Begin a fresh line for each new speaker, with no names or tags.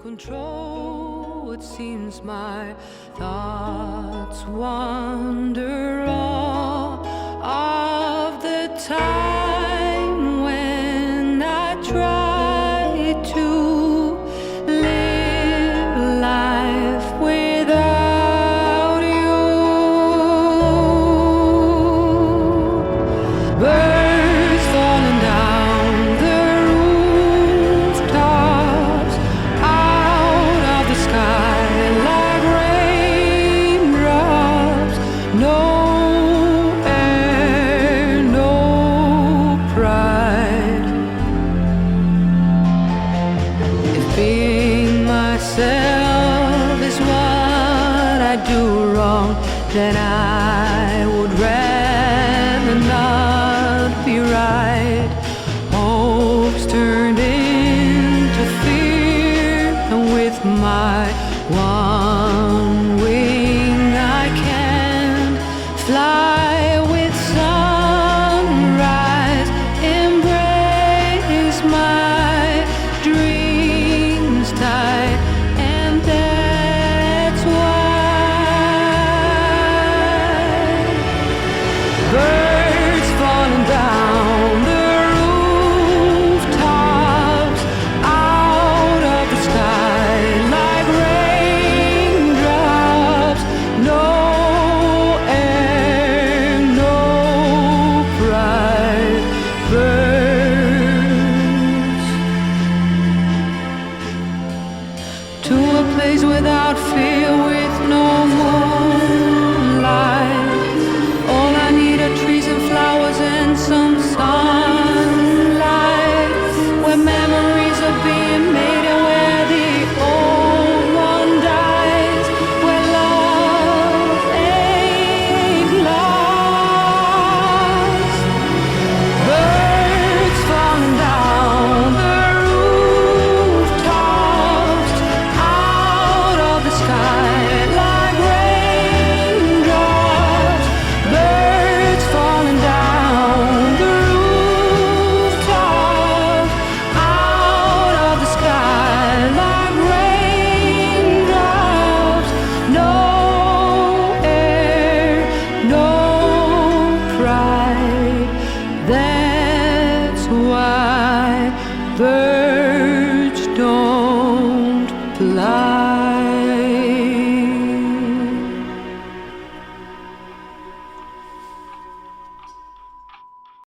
control. It seems my thoughts wander all of the time when I try to live life without you. Birds falling down the rooftops, out of the sky like raindrops. No air, no pride. If being myself is what I do wrong, then I would rather not be right. Hopes turned into fear, and with my one wing I can't fly with sunrise. Embrace my dreams tight, and that's why birds falling down the rooftops, out of the sky like raindrops. No air, no pride. Birds to a place without fear, with no moonlight. All I need are trees and flowers and some sunlight, where memories are being made and where the old one dies, where love ain't lost. Birds falling down the rooftops, out of the sky like raindrops. Birds falling down the rooftops, out of the sky like raindrops. No air, no pride. That's why birds